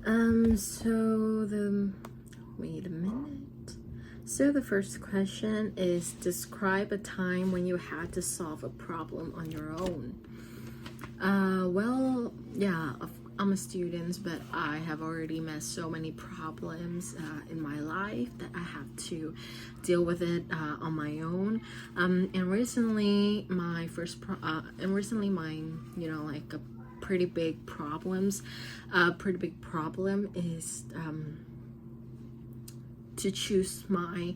So wait a minute. So the first question is, describe a time when you had to solve a problem on your own. Well, yeah, I'm a student, but I have already met so many problems in my life that I have to deal with it on my own. And recently, like a pretty big problem is to choose my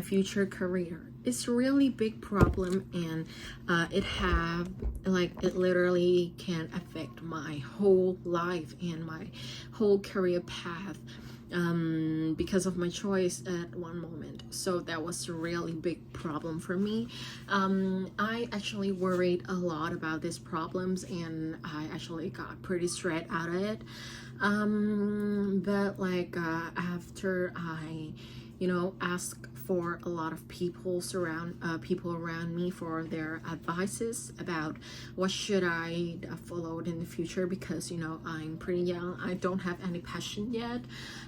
future career. It's a really big problem, and it literally can affect my whole life and my whole career path because of my choice at one moment. So that was a really big problem for me. I actually worried a lot about these problems, and I actually got pretty stressed out of it. But after I ask for a lot of people around me for their advices about what should I follow in the future, because I'm pretty young. I don't have any passion yet.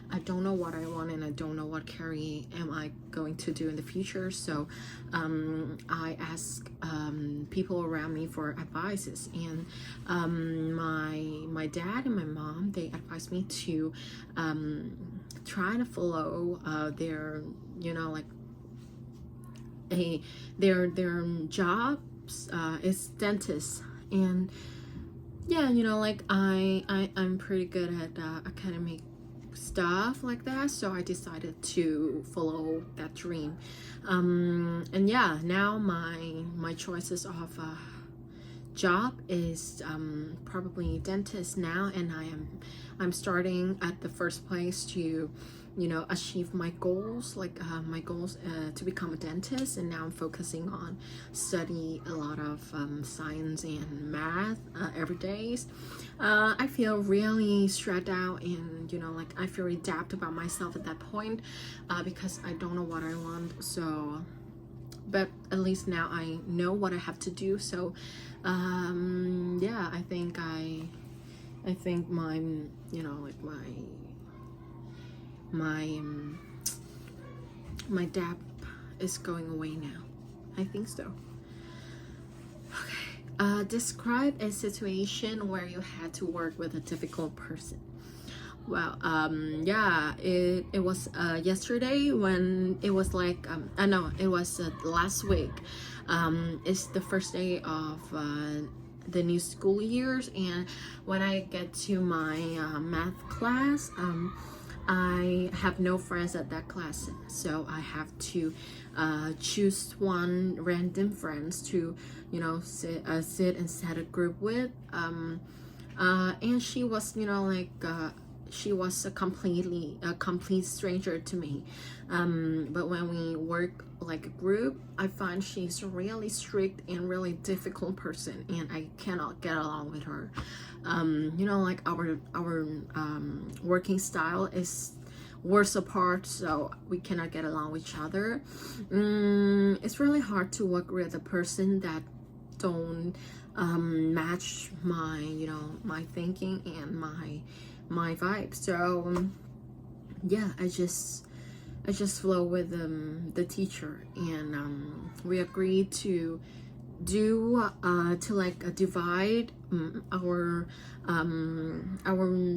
I don't know what I want, and I don't know what career am I going to do in the future. So I ask people around me for advices, and my dad and my mom, they advised me to try to follow their their jobs is dentist. And yeah, I'm pretty good at academic stuff like that, so I decided to follow that dream. And yeah, now my choices of job is probably dentist now, and I'm starting at the first place to achieve my goals, to become a dentist. And now I'm focusing on study a lot of science and math every day. I feel really stressed out, and I feel adapt about myself at that point because I don't know what I want. So but at least now I know what I have to do. So yeah, I think my my dad is going away now. I think so. Okay. Describe a situation where you had to work with a difficult person. Well, yeah, it was yesterday, when it was no, it was last week. It's the first day of the new school years, and when I get to my math class, I have no friends at that class, so I have to choose one random friends to sit and set a group with. And she was she was a complete stranger to me. But when we work like a group, I find she's a really strict and really difficult person, and I cannot get along with her. Our working style is worlds apart, so we cannot get along with each other. It's really hard to work with a person that don't match my my thinking and my vibe. So yeah, I just flow with the teacher, and we agreed to do divide our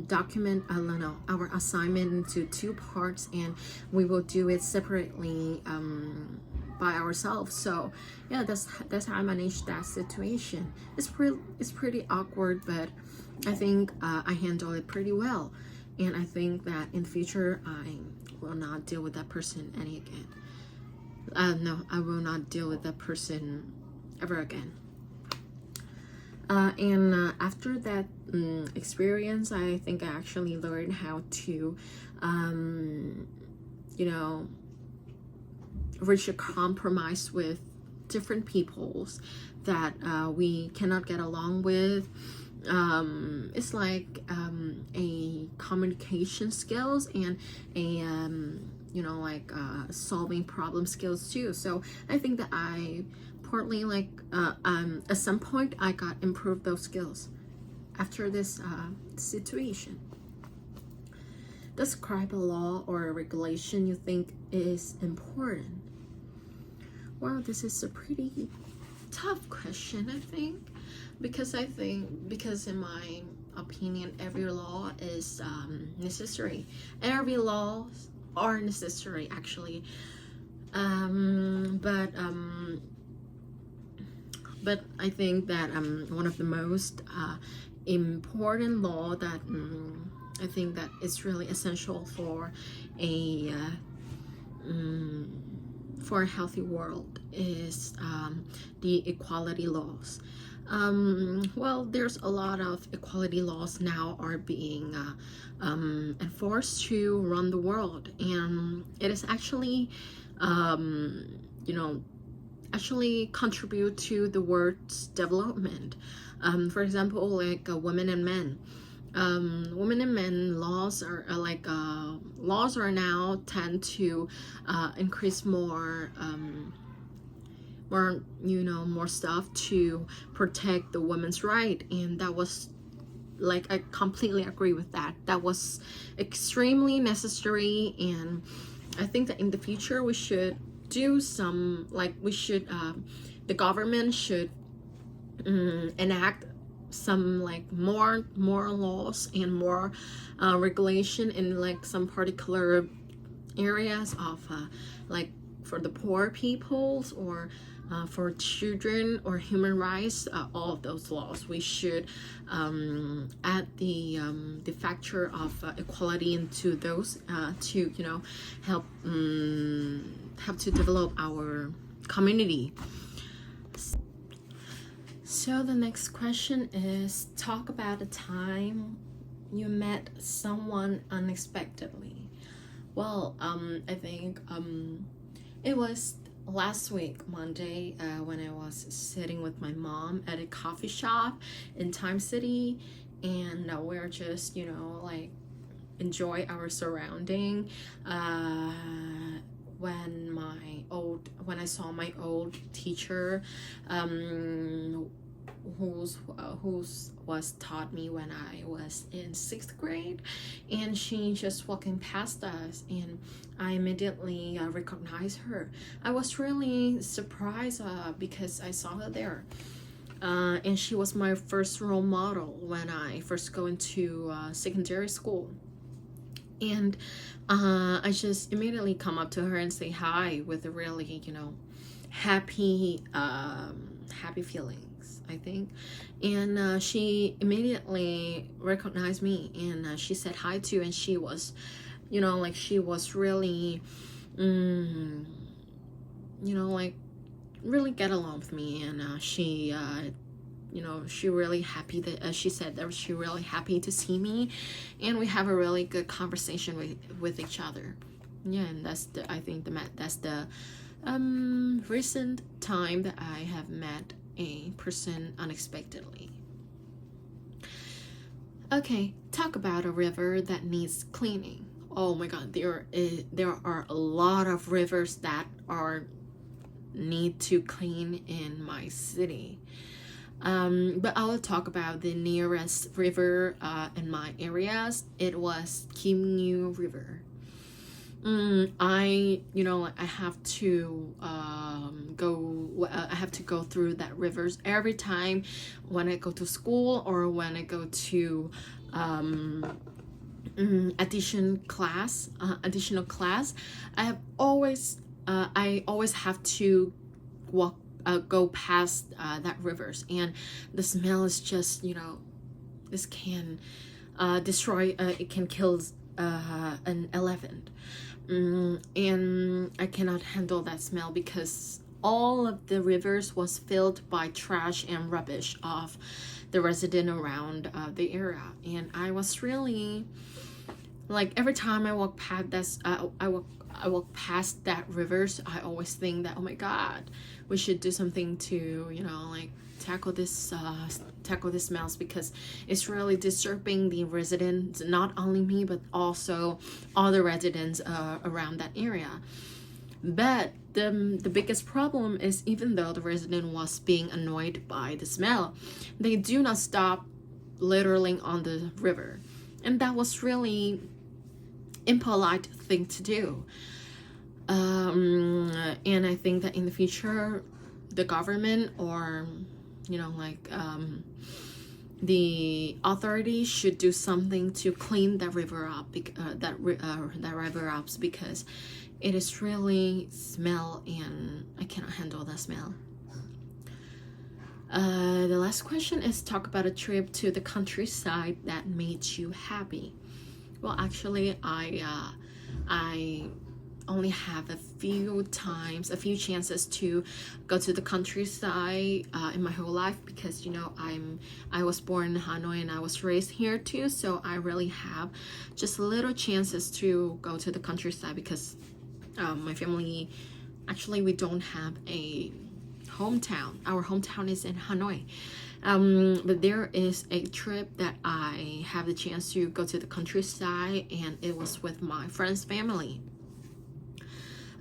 document, our assignment into two parts, and we will do it separately by ourselves. So yeah, that's how I managed that situation. It's pretty awkward, but I think I handle it pretty well, and I think that in the future I will not deal with that person again. No, I will not deal with that person ever again. And after that experience, I think I actually learned how to reach a compromise with different peoples that we cannot get along with. It's like a communication skills and a solving problem skills too. So I think that I partly at some point I got improved those skills after this situation. describe a law or a regulation you think is important? Well, this is a pretty tough question, I think, because in my opinion, every law is necessary. Every laws are necessary, actually. But I think that one of the most important law that I think that is really essential for a healthy world is the equality laws. Well, there's a lot of equality laws now are being enforced to run the world, and it is actually actually contribute to the world's development. For example, like women and men. Women and men laws are laws are now tend to increase more more stuff to protect the women's right, and that was like, I completely agree with that. That was extremely necessary, and I think that in the future we should do some, like, the government should enact some like more laws and more regulation in like some particular areas of like for the poor peoples, or for children, or human rights. All of those laws we should add the factor of equality into those to help to develop our community. So the next question is, talk about a time you met someone unexpectedly. Well, I think it was last week, Monday, when I was sitting with my mom at a coffee shop in Time City, and we're just, like, enjoy our surrounding. When I saw my old teacher, who's was taught me when I was in 6th grade, and she just walking past us, and I immediately recognized her. I was really surprised because I saw her there, and she was my first role model when I first go into secondary school. And I just immediately come up to her and say hi with a really, happy feelings, I think. And she immediately recognized me, and she said hi too. And she was, she was really, like, really get along with me. And she really happy that she said that she really happy to see me, and we have a really good conversation with each other. Yeah, and that's the recent time that I have met a person unexpectedly. Okay, talk about a river that needs cleaning. Oh my god, there are a lot of rivers that need to clean in my city. But I will talk about the nearest river in my areas. It was Kimnyu River. I have to go through that rivers every time when I go to school, or when I go to additional class. I always have to go past that rivers, and the smell is just, this can destroy, it can kill an elephant. And I cannot handle that smell, because all of the rivers was filled by trash and rubbish of the resident around the area. And I was really, like, every time I walk past that I walk past that rivers, I always think that, oh my god, we should do something to, like, tackle this smells, because it's really disturbing the residents, not only me but also all the residents around that area. But the biggest problem is, even though the resident was being annoyed by the smell, they do not stop littering on the river. And that was really impolite thing to do. And I think that in the future, the government or, you know, like the authorities should do something to clean that river up, that river up, because it is really smell and I cannot handle that smell. The last question is, talk about a trip to the countryside that made you happy. Well, actually, I only have a few chances to go to the countryside in my whole life, because, you know, I was born in Hanoi and I was raised here too, so I really have just little chances to go to the countryside, because my family, actually, we don't have a hometown. Our hometown is in Hanoi. But there is a trip that I have the chance to go to the countryside, and it was with my friend's family.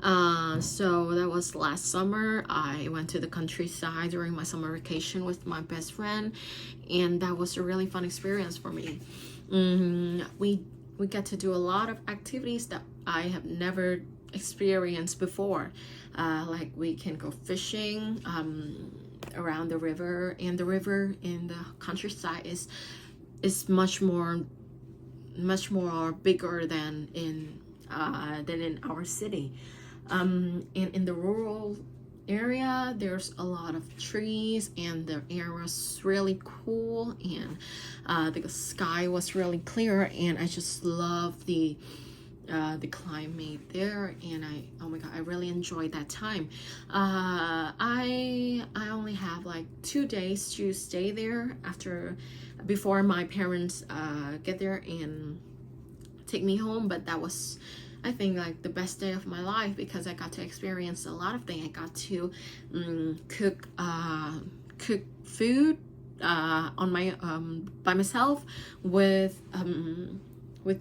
So that was last summer. I went to the countryside during my summer vacation with my best friend, and that was a really fun experience for me. We get to do a lot of activities that I have never experienced before. Like we can go fishing around the river, and the river in the countryside is much more bigger than in our city. In the rural area, there's a lot of trees, and the air was really cool, and the sky was really clear, and I just love the climate there, and oh my god, I really enjoyed that time. I only have like 2 days to stay there before my parents get there and take me home, but that was, I think, like the best day of my life, because I got to experience a lot of things. I got to cook food on my by myself with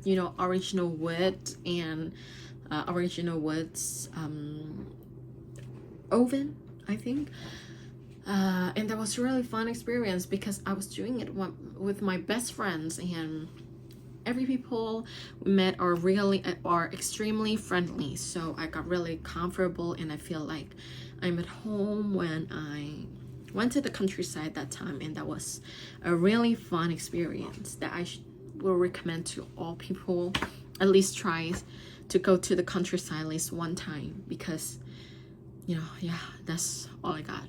you know, original wood and original wood's oven, I think. And that was a really fun experience, because I was doing it with my best friends, and every people we met are extremely friendly, so I got really comfortable, and I feel like I'm at home when I went to the countryside that time, and that was a really fun experience that I will recommend to all people. At least try to go to the countryside at least one time, because, you know, yeah, that's all I got.